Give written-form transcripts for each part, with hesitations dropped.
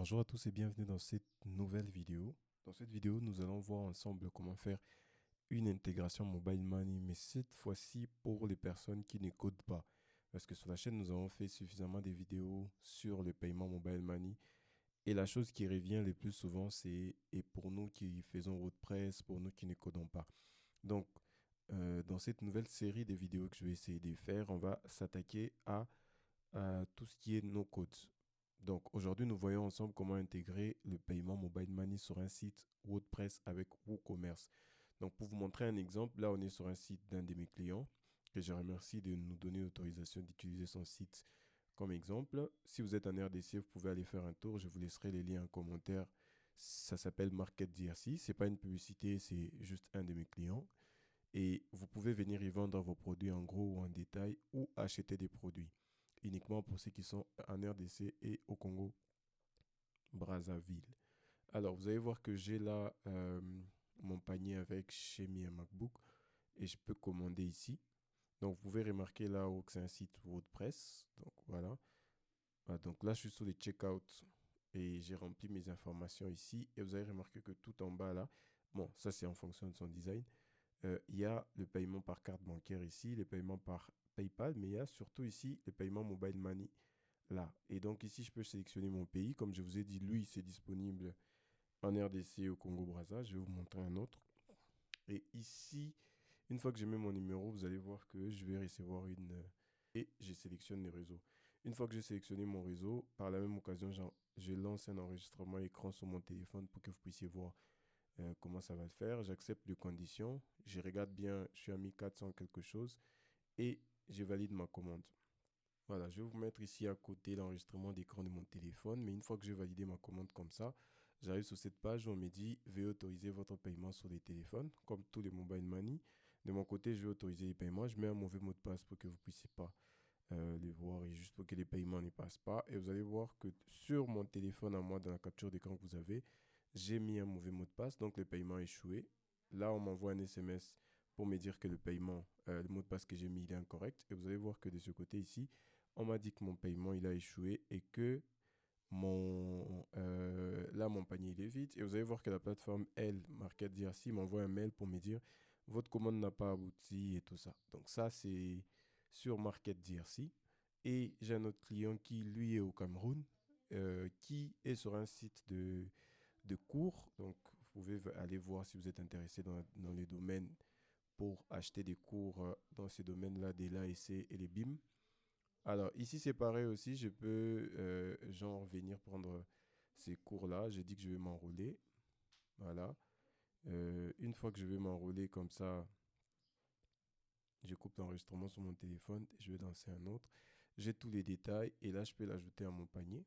Bonjour à tous et bienvenue dans cette nouvelle vidéo. Dans cette vidéo, nous allons voir ensemble comment faire une intégration Mobile Money, mais cette fois-ci pour les personnes qui ne codent pas. Parce que sur la chaîne, nous avons fait suffisamment de vidéos sur le paiement Mobile Money. Et la chose qui revient le plus souvent, c'est et pour nous qui faisons WordPress, pour nous qui ne codons pas. Donc, dans cette nouvelle série de vidéos que je vais essayer de faire, on va s'attaquer à tout ce qui est no-code. Donc aujourd'hui, nous voyons ensemble comment intégrer le paiement Mobile Money sur un site WordPress avec WooCommerce. Donc pour vous montrer un exemple, là on est sur un site d'un de mes clients que je remercie de nous donner l'autorisation d'utiliser son site comme exemple. Si vous êtes en RDC, vous pouvez aller faire un tour. Je vous laisserai les liens en commentaire. Ça s'appelle Market DRC. Ce n'est pas une publicité, c'est juste un de mes clients. Et vous pouvez venir y vendre vos produits en gros ou en détail ou acheter des produits uniquement pour ceux qui sont en RDC et au Congo Brazzaville. Alors, vous allez voir que j'ai là mon panier avec chez Mi un MacBook et je peux commander ici. Donc, vous pouvez remarquer là-haut que c'est un site WordPress. Donc, voilà. Donc là, je suis sur les checkout et j'ai rempli mes informations ici. Et vous avez remarqué que tout en bas là, bon, ça c'est en fonction de son design, il y a le paiement par carte bancaire ici, les paiements par PayPal, mais il y a surtout ici le paiement Mobile Money là. Et donc ici, je peux sélectionner mon pays. Comme je vous ai dit, lui, c'est disponible en RDC au Congo-Brazza. Je vais vous montrer un autre. Et ici, une fois que j'ai mis mon numéro, vous allez voir que je vais recevoir une... Et je sélectionne les réseaux. Une fois que j'ai sélectionné mon réseau, par la même occasion, je lance un enregistrement écran sur mon téléphone pour que vous puissiez voir comment ça va le faire. J'accepte les conditions. Je regarde bien, je suis à 1400 quelque chose et je valide ma commande. Voilà, je vais vous mettre ici à côté l'enregistrement d'écran de mon téléphone. Mais une fois que j'ai validé ma commande comme ça, j'arrive sur cette page où on me dit veuillez autoriser votre paiement sur les téléphones, comme tous les mobile money. De mon côté, je vais autoriser les paiements. Je mets un mauvais mot de passe pour que vous ne puissiez pas les voir et juste pour que les paiements ne passent pas. Et vous allez voir que sur mon téléphone à moi, dans la capture d'écran que vous avez, j'ai mis un mauvais mot de passe, donc le paiement a échoué. Là, on m'envoie un SMS pour me dire que le paiement, le mot de passe que j'ai mis, il est incorrect. Et vous allez voir que de ce côté ici, on m'a dit que mon paiement, il a échoué et que là, mon panier, il est vide. Et vous allez voir que la plateforme, elle, Market DRC, m'envoie un mail pour me dire votre commande n'a pas abouti et tout ça. Donc ça, c'est sur Market DRC. Et j'ai un autre client qui, lui, est au Cameroun, qui est sur un site de cours. Donc, vous pouvez aller voir si vous êtes intéressé dans les domaines pour acheter des cours dans ces domaines-là, des l'ASC et les BIM. Alors, ici, c'est pareil aussi. Je peux, genre, venir prendre ces cours-là. Je dis que je vais m'enrôler. Voilà. Une fois que je vais m'enrôler comme ça, je coupe l'enregistrement sur mon téléphone. Je vais lancer un autre. J'ai tous les détails et là, je peux l'ajouter à mon panier.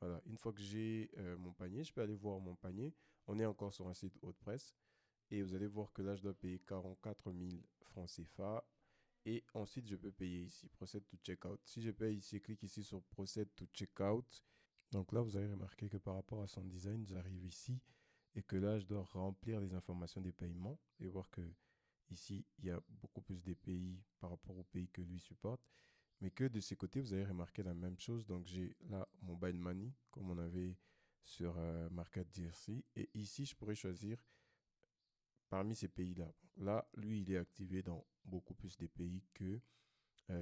Voilà. Une fois que j'ai mon panier, je peux aller voir mon panier. On est encore sur un site WordPress. Et vous allez voir que là, je dois payer 44 000 francs CFA. Et ensuite, je peux payer ici, Proceed to Checkout. Si je paye ici, clique ici sur Proceed to Checkout. Donc là, vous avez remarqué que par rapport à son design, j'arrive ici et que là, je dois remplir les informations des paiements et voir que ici, il y a beaucoup plus de pays par rapport au pays que lui supporte. Mais que de ces côtés, vous avez remarqué la même chose. Donc j'ai là Mobile Money, comme on avait sur Market DRC. Et ici, je pourrais choisir parmi ces pays-là. Là, lui, il est activé dans beaucoup plus de pays que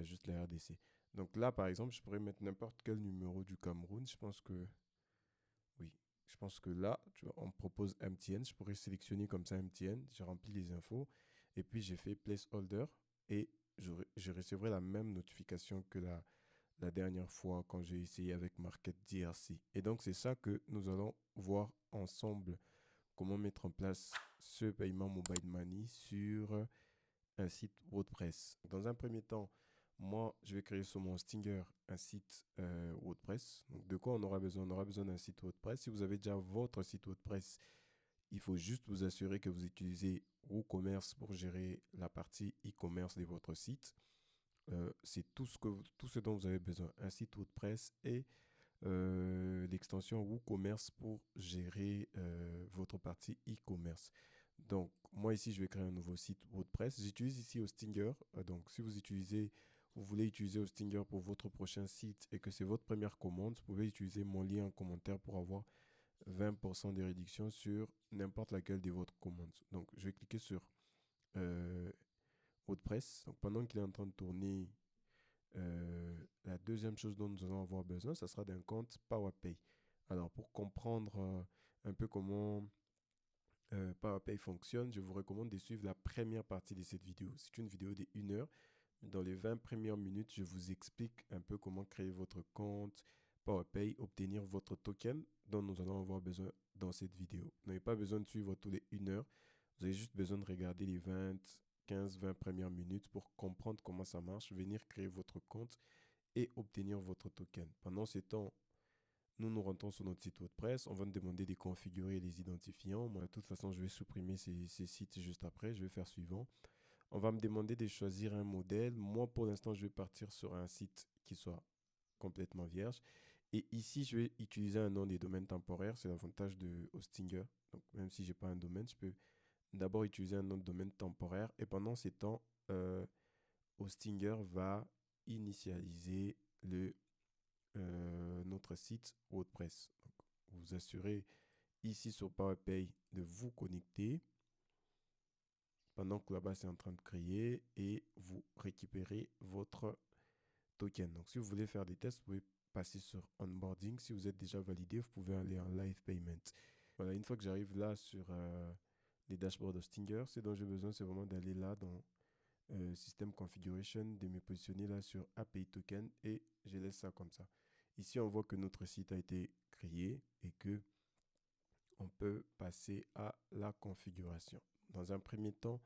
juste la RDC. Donc là, par exemple, je pourrais mettre n'importe quel numéro du Cameroun. Je pense que, oui, je pense que là, tu vois, on me propose MTN. Je pourrais sélectionner comme ça MTN. J'ai rempli les infos. Et puis, j'ai fait placeholder. Et je recevrai la même notification que la dernière fois quand j'ai essayé avec Market DRC. Et donc, c'est ça que nous allons voir ensemble. Comment mettre en place ce paiement Mobile Money sur un site WordPress. Dans un premier temps, moi, je vais créer sur mon Stinger un site WordPress. Donc, de quoi on aura besoin? On aura besoin d'un site WordPress. Si vous avez déjà votre site WordPress, il faut juste vous assurer que vous utilisez WooCommerce pour gérer la partie e-commerce de votre site. C'est tout ce dont vous avez besoin. Un site WordPress et l'extension WooCommerce pour gérer votre partie e-commerce. Donc, moi ici, je vais créer un nouveau site WordPress. J'utilise ici Hostinger. Donc, si vous utilisez vous voulez utiliser Hostinger pour votre prochain site et que c'est votre première commande, vous pouvez utiliser mon lien en commentaire pour avoir 20% de réduction sur n'importe laquelle de votre commande. Donc, je vais cliquer sur WordPress. Donc, pendant qu'il est en train de tourner, la deuxième chose dont nous allons avoir besoin, ça sera d'un compte PowerPay. Alors, pour comprendre un peu comment PowerPay fonctionne, je vous recommande de suivre la première partie de cette vidéo. C'est une vidéo de 1 heure. Dans les 20 premières minutes, je vous explique un peu comment créer votre compte PowerPay, obtenir votre token dont nous allons avoir besoin dans cette vidéo. Vous n'avez pas besoin de suivre tous les 1 heure. Vous avez juste besoin de regarder les 15-20 premières minutes pour comprendre comment ça marche, venir créer votre compte et obtenir votre token. Pendant ce temps, nous rentrons sur notre site WordPress. On va nous demander de configurer les identifiants. Moi, de toute façon, je vais supprimer ces sites juste après. Je vais faire suivant. On va me demander de choisir un modèle. Moi, pour l'instant, je vais partir sur un site qui soit complètement vierge. Et ici, je vais utiliser un nom des domaines temporaires. C'est l'avantage de Hostinger. Donc, même si je n'ai pas un domaine, je peux d'abord utiliser un nom de domaine temporaire. Et pendant ces temps, Hostinger va initialiser notre site WordPress. Donc, vous assurez ici sur PowerPay de vous connecter pendant que là-bas c'est en train de créer et vous récupérez votre token. Donc, si vous voulez faire des tests, vous pouvez passer sur Onboarding. Si vous êtes déjà validé, vous pouvez aller en Live Payment. Voilà, une fois que j'arrive là sur les dashboards Hostinger, ce dont j'ai besoin, c'est vraiment d'aller là dans System Configuration, de me positionner là sur API Token et je laisse ça comme ça. Ici, on voit que notre site a été créé et que on peut passer à la configuration. Dans un premier temps,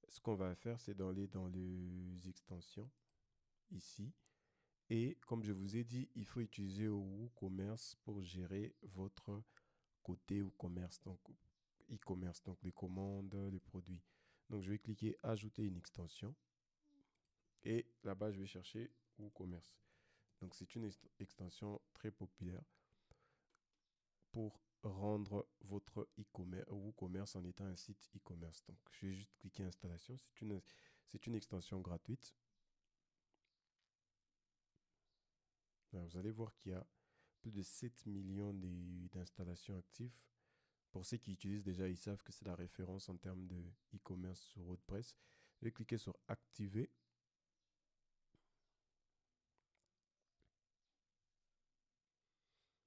ce qu'on va faire, c'est d'aller dans les extensions ici. Et comme je vous ai dit, il faut utiliser WooCommerce pour gérer votre côté WooCommerce, donc e-commerce, donc les commandes, les produits. Donc, je vais cliquer Ajouter une extension. Et là-bas, je vais chercher WooCommerce. Donc, c'est une extension très populaire pour rendre votre WooCommerce en étant un site e-commerce. Donc, je vais juste cliquer Installation. C'est une extension gratuite. Alors, vous allez voir qu'il y a plus de 7 millions d'installations actives. Pour ceux qui utilisent déjà, ils savent que c'est la référence en termes de e-commerce sur WordPress. Je vais cliquer sur Activer.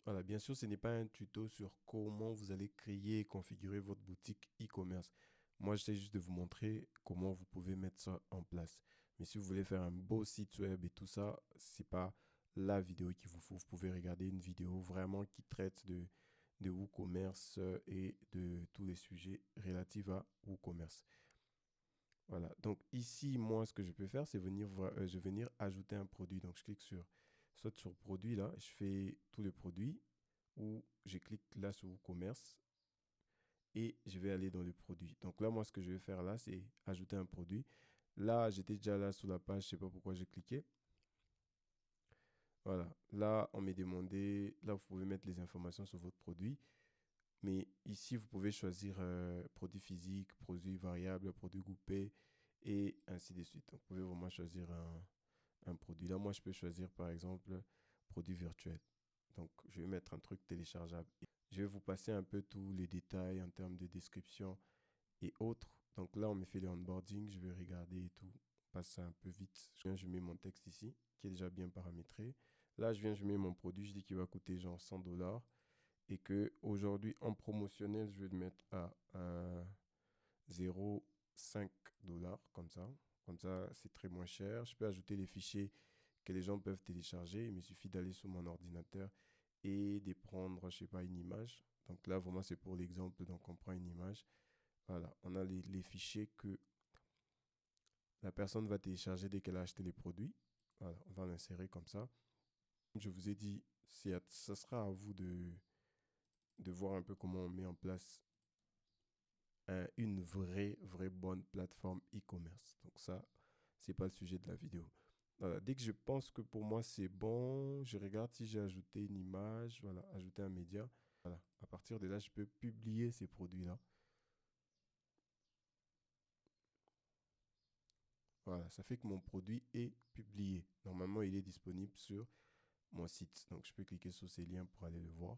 Voilà, bien sûr, ce n'est pas un tuto sur comment vous allez créer et configurer votre boutique e-commerce. Moi, j'essaie juste de vous montrer comment vous pouvez mettre ça en place. Mais si vous voulez faire un beau site web et tout ça, c'est pas la vidéo qu'il vous faut. Vous pouvez regarder une vidéo vraiment qui traite de WooCommerce et de tous les sujets relatifs à WooCommerce. Voilà. Donc ici, moi, ce que je peux faire, c'est je vais venir ajouter un produit. Donc, je clique soit sur produit, là, je fais tous les produits, ou je clique là sur WooCommerce et je vais aller dans le produit. Donc là, moi, ce que je vais faire là, c'est ajouter un produit. Là, j'étais déjà là sur la page, je ne sais pas pourquoi j'ai cliqué. Voilà. Là, on m'a demandé, là, vous pouvez mettre les informations sur votre produit. Mais ici, vous pouvez choisir produit physique, produit variable, produit groupé et ainsi de suite. Donc, vous pouvez vraiment choisir un produit. Là, moi, je peux choisir, par exemple, produit virtuel. Donc, je vais mettre un truc téléchargeable. Je vais vous passer un peu tous les détails en termes de description et autres. Donc là, on me fait le onboarding. Je vais regarder et tout. On passe ça un peu vite. Je mets mon texte ici, qui est déjà bien paramétré. Là, je mets mon produit. Je dis qu'il va coûter genre 100 $ et que aujourd'hui en promotionnel, je vais le mettre à 0,5 $, comme ça. Comme ça, c'est très moins cher. Je peux ajouter les fichiers que les gens peuvent télécharger. Il me suffit d'aller sur mon ordinateur et de prendre, je sais pas, une image. Donc là, vraiment, c'est pour l'exemple. Donc, on prend une image. Voilà, on a les fichiers que la personne va télécharger dès qu'elle a acheté les produits. Voilà, on va l'insérer comme ça. Comme je vous ai dit, ça sera à vous de voir un peu comment on met en place une vraie bonne plateforme e-commerce. Donc ça, c'est pas le sujet de la vidéo. Voilà, dès que je pense que pour moi c'est bon, je regarde si j'ai ajouté une image, voilà, ajouter un média. Voilà, à partir de là, je peux publier ces produits-là. Voilà, ça fait que mon produit est publié. Normalement, il est disponible sur mon site. Donc, je peux cliquer sur ces liens pour aller le voir.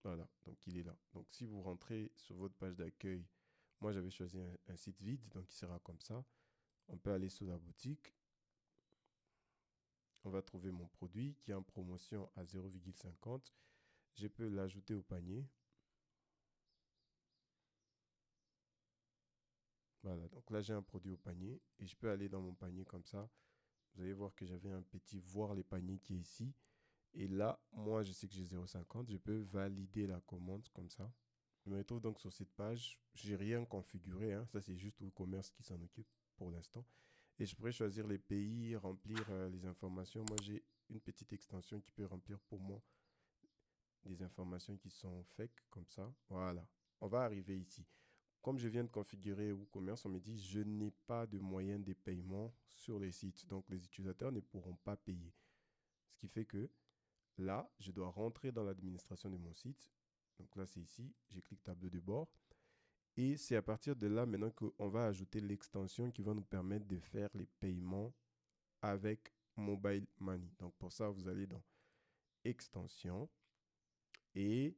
Voilà, donc il est là. Donc, si vous rentrez sur votre page d'accueil, moi, j'avais choisi un site vide, donc il sera comme ça. On peut aller sur la boutique. On va trouver mon produit qui est en promotion à 0,50. Je peux l'ajouter au panier. Voilà, donc là, j'ai un produit au panier et je peux aller dans mon panier comme ça. Vous allez voir que j'avais un petit voir les paniers qui est ici. Et là, moi, je sais que j'ai 0,50. Je peux valider la commande comme ça. Je me retrouve donc sur cette page. J'ai rien configuré, hein. Ça, c'est juste WooCommerce qui s'en occupe pour l'instant. Et je pourrais choisir les pays, remplir les informations. Moi, j'ai une petite extension qui peut remplir pour moi des informations qui sont fake, comme ça. Voilà. On va arriver ici. Comme je viens de configurer WooCommerce, on me dit je n'ai pas de moyen de paiement sur les sites. Donc, les utilisateurs ne pourront pas payer. Ce qui fait que là, je dois rentrer dans l'administration de mon site. Donc là, c'est ici. Je clique tableau de bord. Et c'est à partir de là maintenant qu'on va ajouter l'extension qui va nous permettre de faire les paiements avec Mobile Money. Donc pour ça, vous allez dans extension et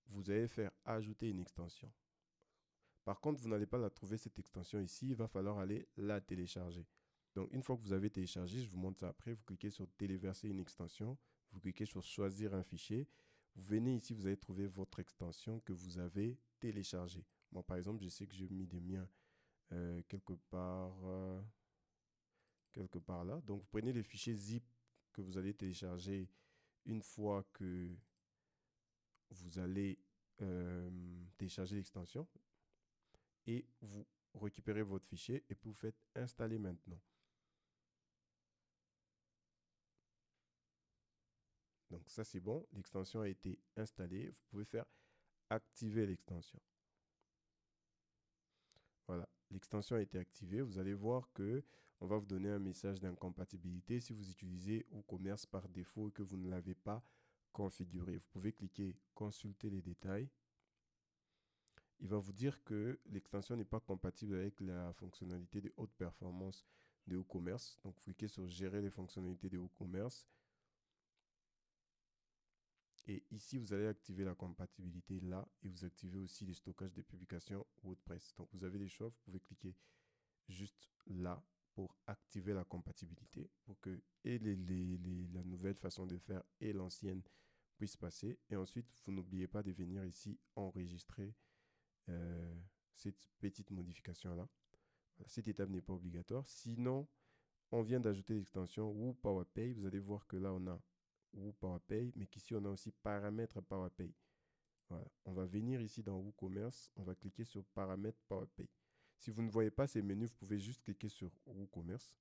vous allez faire ajouter une extension. Par contre, vous n'allez pas la trouver cette extension ici. Il va falloir aller la télécharger. Donc une fois que vous avez téléchargé, je vous montre ça après, vous cliquez sur téléverser une extension. Vous cliquez sur choisir un fichier. Vous venez ici, vous allez trouver votre extension que vous avez téléchargée. Moi, par exemple, je sais que j'ai mis des miens quelque part là. Donc, vous prenez les fichiers zip que vous allez télécharger une fois que vous allez télécharger l'extension et vous récupérez votre fichier et puis vous faites installer maintenant. Donc, ça, c'est bon. L'extension a été installée. Vous pouvez faire activer l'extension. Voilà, l'extension a été activée. Vous allez voir que on va vous donner un message d'incompatibilité si vous utilisez WooCommerce par défaut et que vous ne l'avez pas configuré. Vous pouvez cliquer consulter les détails. Il va vous dire que l'extension n'est pas compatible avec la fonctionnalité de haute performance de WooCommerce. Donc, vous cliquez sur gérer les fonctionnalités de WooCommerce. Et ici, vous allez activer la compatibilité là et vous activez aussi le stockage des publications WordPress. Donc, vous avez les choix. Vous pouvez cliquer juste là pour activer la compatibilité pour que et la nouvelle façon de faire et l'ancienne puissent passer. Et ensuite, vous n'oubliez pas de venir ici enregistrer cette petite modification-là. Voilà, cette étape n'est pas obligatoire. Sinon, on vient d'ajouter l'extension WooPowerPay. Vous allez voir que là, on a WooPowerPay, mais qu'ici, on a aussi paramètres PowerPay. Voilà. On va venir ici dans WooCommerce. On va cliquer sur paramètres PowerPay. Si vous ne voyez pas ces menus, vous pouvez juste cliquer sur WooCommerce.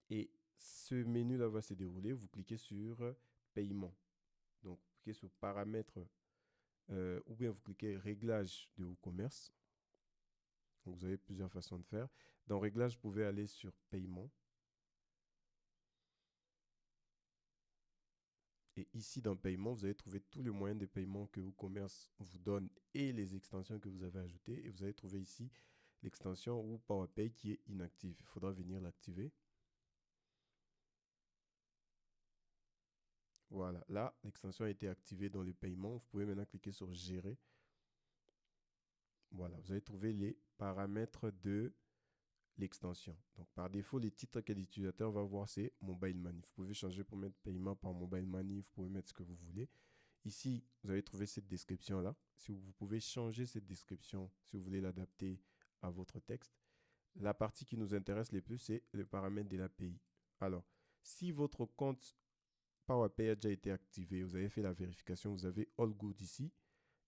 Et ce menu-là va se dérouler. Vous cliquez sur paiement. Donc, vous cliquez sur paramètres ou bien vous cliquez réglage de WooCommerce. Donc, vous avez plusieurs façons de faire. Dans réglage, vous pouvez aller sur paiement. Et ici, dans paiement, vous allez trouver tous les moyens de paiement que WooCommerce vous donne et les extensions que vous avez ajoutées. Et vous allez trouver ici l'extension WooPowerPay qui est inactive. Il faudra venir l'activer. Voilà, là, l'extension a été activée dans les paiements. Vous pouvez maintenant cliquer sur gérer. Voilà, vous allez trouver les paramètres de l'extension. Donc, par défaut, les titres que l'utilisateur va voir, c'est Mobile Money. Vous pouvez changer pour mettre paiement par Mobile Money. Vous pouvez mettre ce que vous voulez. Ici, vous allez trouver cette description-là. Si vous pouvez changer cette description, si vous voulez l'adapter à votre texte. La partie qui nous intéresse le plus, c'est le paramètre de l'API. Alors, si votre compte PowerPay a déjà été activé, vous avez fait la vérification, vous avez All Good ici,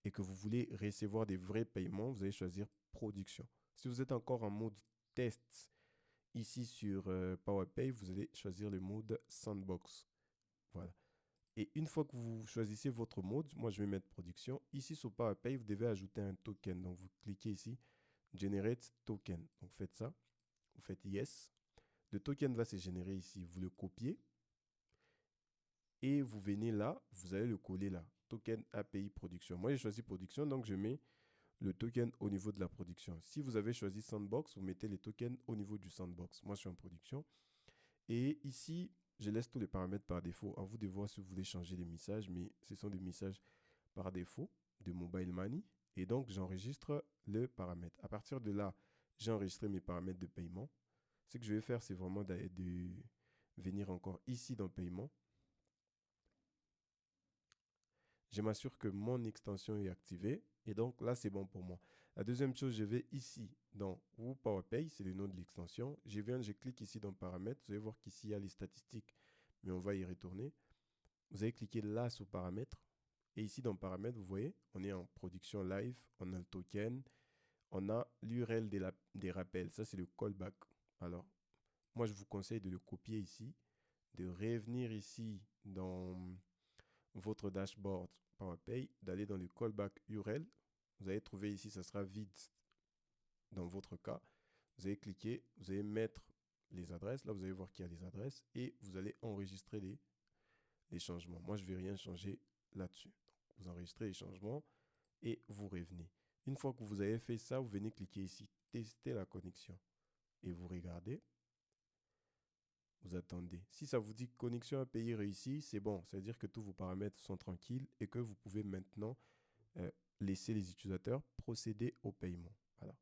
et que vous voulez recevoir des vrais paiements, vous allez choisir Production. Si vous êtes encore en mode test ici sur PowerPay, vous allez choisir le mode Sandbox. Voilà. Et une fois que vous choisissez votre mode, moi je vais mettre Production. Ici sur PowerPay, vous devez ajouter un token. Donc vous cliquez ici, Generate Token. Donc vous faites ça, vous faites Yes. Le token va se générer ici, vous le copiez. Et vous venez là, vous allez le coller là. Token API production. Moi, j'ai choisi production, donc je mets le token au niveau de la production. Si vous avez choisi Sandbox, vous mettez les tokens au niveau du Sandbox. Moi, je suis en production. Et ici, je laisse tous les paramètres par défaut. À vous de voir si vous voulez changer les messages, mais ce sont des messages par défaut de Mobile Money. Et donc, j'enregistre le paramètre. À partir de là, j'ai enregistré mes paramètres de paiement. Ce que je vais faire, c'est vraiment de venir encore ici dans Paiement. Je m'assure que mon extension est activée. Et donc là, c'est bon pour moi. La deuxième chose, je vais ici dans WooPowerPay, c'est le nom de l'extension. Je clique ici dans Paramètres. Vous allez voir qu'ici, il y a les statistiques, mais on va y retourner. Vous allez cliquer là sur Paramètres. Et ici dans Paramètres, vous voyez, on est en production live, on a le token, on a l'URL des rappels. Ça, c'est le callback. Alors, moi, je vous conseille de le copier ici, de revenir ici dans votre dashboard PowerPay, d'aller dans le callback URL. Vous allez trouver ici, ça sera vide dans votre cas. Vous allez cliquer, vous allez mettre les adresses. Là, vous allez voir qu'il y a les adresses et vous allez enregistrer les changements. Moi, je ne vais rien changer là-dessus. Vous enregistrez les changements et vous revenez. Une fois que vous avez fait ça, vous venez cliquer ici, tester la connexion. Et vous regardez. Vous attendez. Si ça vous dit connexion à pays réussie, c'est bon. Ça veut dire que tous vos paramètres sont tranquilles et que vous pouvez maintenant laisser les utilisateurs procéder au paiement. Voilà.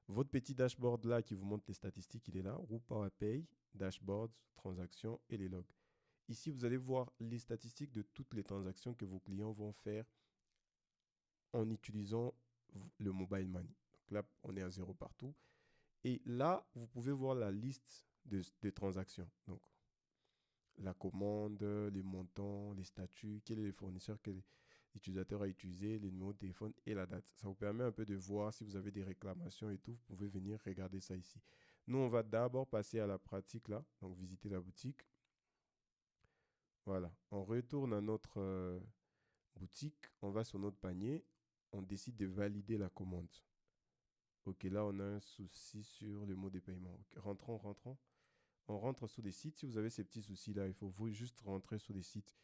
Votre petit dashboard là qui vous montre les statistiques, il est là. WooPowerPay, dashboards, transactions et les logs. Ici, vous allez voir les statistiques de toutes les transactions que vos clients vont faire en utilisant le mobile money. Donc là, on est à 0 partout. Et là, vous pouvez voir la liste de transactions. Donc, la commande, les montants, les statuts, quel est le fournisseur que l'utilisateur a utilisé, les numéros de téléphone et la date. Ça vous permet un peu de voir si vous avez des réclamations et tout. Vous pouvez venir regarder ça ici. Nous, on va d'abord passer à la pratique là. Donc, visiter la boutique. Voilà. On retourne à notre boutique. On va sur notre panier. On décide de valider la commande. Ok, là, on a un souci sur le mot de paiement. Okay. Rentrons. On rentre sur des sites. Si vous avez ces petits soucis-là, il faut vous juste rentrer sur des sites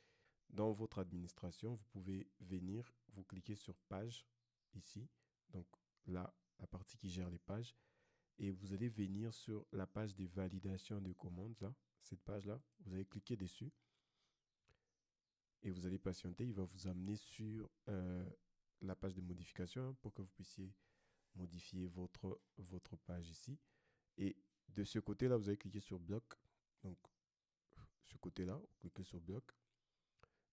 dans votre administration. Vous pouvez venir, vous cliquez sur page ici. Donc là, la partie qui gère les pages. Et vous allez venir sur la page des validations de commandes, là, cette page-là. Vous allez cliquer dessus. Et vous allez patienter. Il va vous amener sur la page de modification pour que vous puissiez modifier votre page ici. Et de ce côté-là, vous allez cliquer sur bloc. Donc, ce côté-là, vous cliquez sur bloc.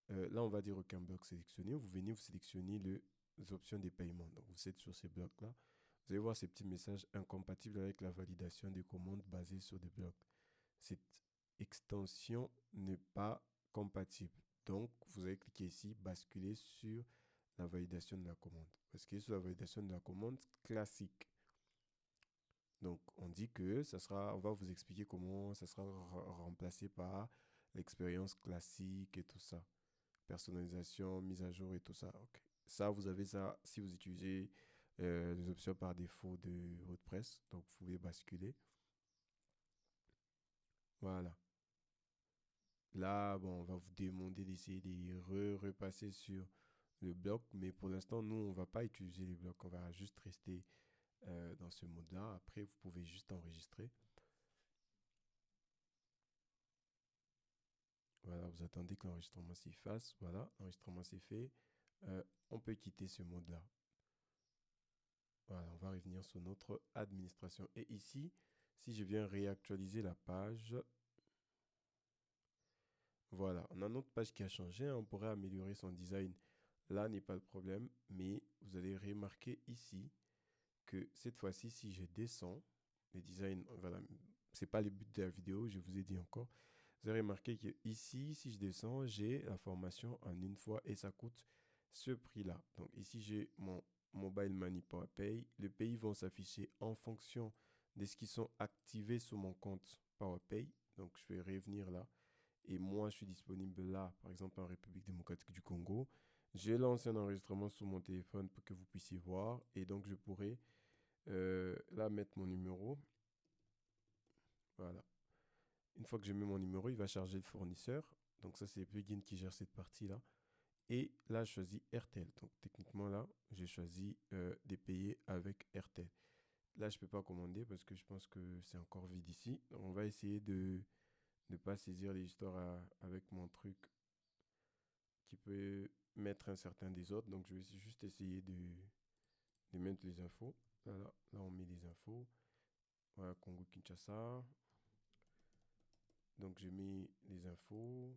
Là, on va dire aucun bloc sélectionné. Vous venez, vous sélectionnez les options des paiements. Donc, vous êtes sur ces blocs-là. Vous allez voir ces petits messages incompatibles avec la validation des commandes basées sur des blocs. Cette extension n'est pas compatible. Donc, vous allez cliquer ici, basculer sur la validation de la commande. Basculer sur la validation de la commande classique. Donc, on dit que on va vous expliquer comment ça sera remplacé par l'expérience classique et tout ça. Personnalisation, mise à jour et tout ça. Okay. Ça, vous avez ça si vous utilisez les options par défaut de WordPress. Donc, vous pouvez basculer. Voilà. Là, bon, on va vous demander d'essayer de repasser sur le bloc. Mais pour l'instant, nous, on ne va pas utiliser les blocs. On va juste rester dans ce mode-là. Après, vous pouvez juste enregistrer. Voilà, vous attendez que l'enregistrement s'y fasse. Voilà, l'enregistrement s'est fait. On peut quitter ce mode-là. Voilà, on va revenir sur notre administration. Et ici, si je viens réactualiser la page, voilà, on a notre page qui a changé. On pourrait améliorer son design. Là n'est pas le problème, mais vous allez remarquer ici que cette fois-ci, si je descends, le design, voilà, c'est pas le but de la vidéo, je vous ai dit encore. Vous avez remarqué que ici, si je descends, j'ai la formation en une fois et ça coûte ce prix-là. Donc ici, j'ai mon Mobile Money PowerPay. Les pays vont s'afficher en fonction de ce qui sont activés sur mon compte PowerPay. Donc je vais revenir là. Et moi, je suis disponible là, par exemple en République démocratique du Congo. J'ai lancé un enregistrement sur mon téléphone pour que vous puissiez voir. Et donc, je pourrais là mettre mon numéro. Voilà. Une fois que j'ai mis mon numéro, il va charger le fournisseur. Donc ça, c'est le plugin qui gère cette partie-là. Et là, je choisis RTL. Donc, techniquement, là, j'ai choisi de payer avec RTL. Là, je ne peux pas commander parce que je pense que c'est encore vide ici. Donc, on va essayer de ne pas saisir l'histoire avec mon truc qui peut mettre un certain désordre. Donc, je vais juste essayer de mettre les infos. Là, on met les infos. Voilà, Congo-Kinshasa. Donc, j'ai mis les infos.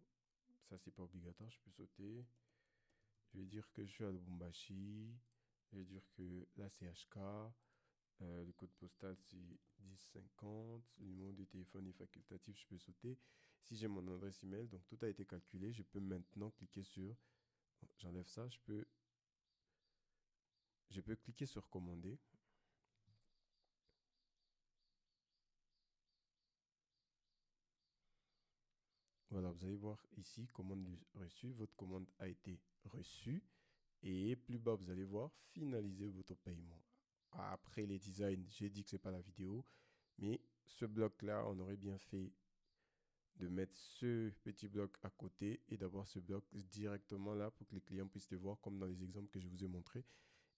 Ça, c'est pas obligatoire, je peux sauter. Je vais dire que je suis à Lubumbashi. Je vais dire que là, c'est HK. Le code postal, c'est 1050. Le numéro de téléphone est facultatif, je peux sauter. Si j'ai mon adresse email, donc tout a été calculé, je peux maintenant cliquer sur... J'enlève ça, je peux cliquer sur commander. Voilà, vous allez voir ici, commande reçue. Votre commande a été reçue. Et plus bas, vous allez voir, finaliser votre paiement. Après les designs, j'ai dit que ce n'est pas la vidéo. Mais ce bloc-là, on aurait bien fait de mettre ce petit bloc à côté et d'avoir ce bloc directement là pour que les clients puissent le voir comme dans les exemples que je vous ai montrés.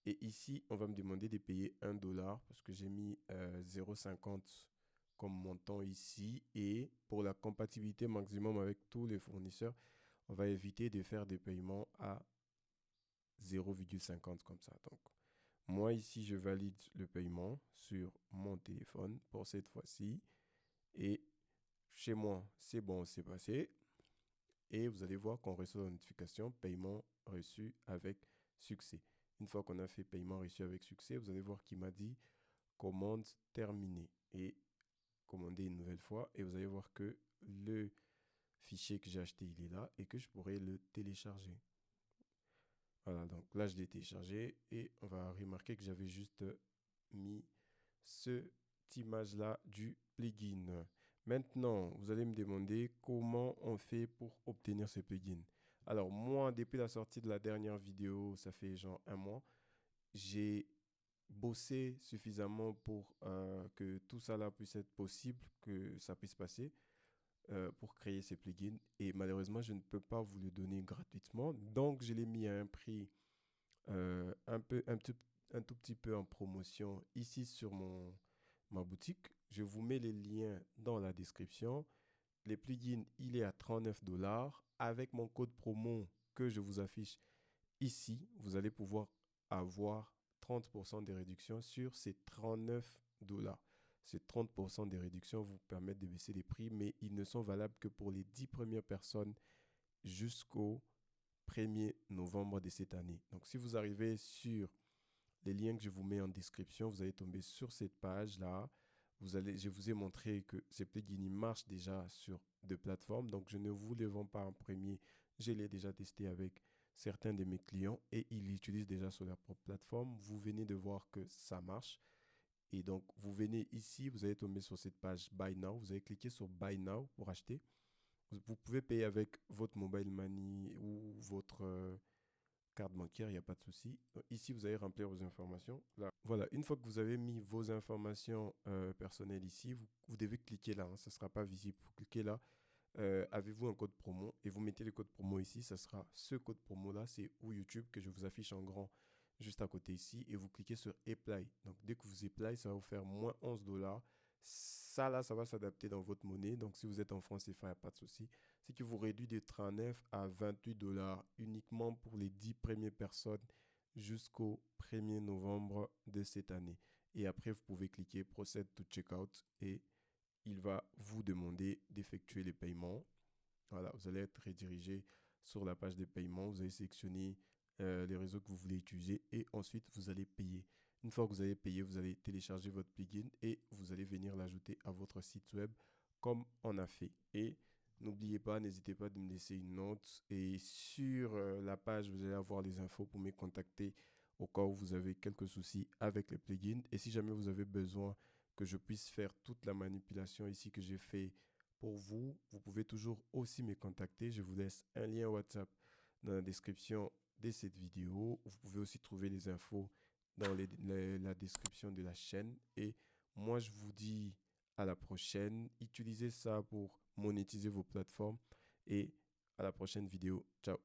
Et ici, on va me demander de payer $1 parce que j'ai mis 0,50 comme montant ici. Et pour la compatibilité maximum avec tous les fournisseurs, on va éviter de faire des paiements à 0,50 comme ça. Donc, moi ici, je valide le paiement sur mon téléphone pour cette fois-ci. Et chez moi, c'est bon, c'est passé. Et vous allez voir qu'on reçoit la notification paiement reçu avec succès. Une fois qu'on a fait paiement reçu avec succès, vous allez voir qu'il m'a dit commande terminée et commander une nouvelle fois. Et vous allez voir que le fichier que j'ai acheté, il est là et que je pourrais le télécharger. Voilà, donc là, je l'ai téléchargé et on va remarquer que j'avais juste mis cette image-là du plugin. Maintenant, vous allez me demander comment on fait pour obtenir ce plugin. Alors, moi, depuis la sortie de la dernière vidéo, ça fait genre un mois, j'ai bossé suffisamment pour que tout ça là puisse être possible, que ça puisse passer pour créer ces plugins. Et malheureusement, je ne peux pas vous le donner gratuitement. Donc, je l'ai mis à un prix un tout petit peu en promotion ici sur ma boutique. Je vous mets les liens dans la description. Les plugins, il est à $39. Avec mon code promo que je vous affiche ici, vous allez pouvoir avoir 30% de réduction sur ces $39. Ces 30% de réduction vous permettent de baisser les prix, mais ils ne sont valables que pour les 10 premières personnes jusqu'au 1er novembre de cette année. Donc, si vous arrivez sur les liens que je vous mets en description, vous allez tomber sur cette page-là. Je vous ai montré que ces plugins marchent déjà sur deux plateformes. Donc, je ne vous les vends pas en premier. Je l'ai déjà testé avec certains de mes clients et ils l'utilisent déjà sur leur propre plateforme. Vous venez de voir que ça marche. Et donc, vous venez ici, vous allez tomber sur cette page Buy Now. Vous allez cliquer sur Buy Now pour acheter. Vous pouvez payer avec votre mobile money ou votre carte bancaire, il n'y a pas de souci. Ici, vous allez remplir vos informations. Là, voilà, une fois que vous avez mis vos informations personnelles ici, vous devez cliquer là. Ça ne sera pas visible. Vous cliquez là. Avez-vous un code promo? Et vous mettez le code promo ici. Ça sera ce code promo-là. C'est ou YouTube que je vous affiche en grand juste à côté ici. Et vous cliquez sur Apply. Donc, dès que vous Apply, ça va vous faire moins $11. Ça, là, ça va s'adapter dans votre monnaie. Donc, si vous êtes en France CFA, il n'y a pas de souci. C'est que vous réduit de 39 à $28 uniquement pour les 10 premières personnes jusqu'au 1er novembre de cette année. Et après, vous pouvez cliquer Proceed to Checkout et il va vous demander d'effectuer les paiements. Voilà, vous allez être redirigé sur la page des paiements. Vous allez sélectionner les réseaux que vous voulez utiliser et ensuite vous allez payer. Une fois que vous avez payé, vous allez télécharger votre plugin et vous allez venir l'ajouter à votre site web comme on a fait. Et n'oubliez pas, n'hésitez pas de me laisser une note. Et sur la page, vous allez avoir les infos pour me contacter au cas où vous avez quelques soucis avec les plugins. Et si jamais vous avez besoin que je puisse faire toute la manipulation ici que j'ai fait pour vous, vous pouvez toujours aussi me contacter. Je vous laisse un lien WhatsApp dans la description de cette vidéo. Vous pouvez aussi trouver les infos dans la description de la chaîne. Et moi, je vous dis à la prochaine. Utilisez ça pour monétiser vos plateformes et à la prochaine vidéo. Ciao.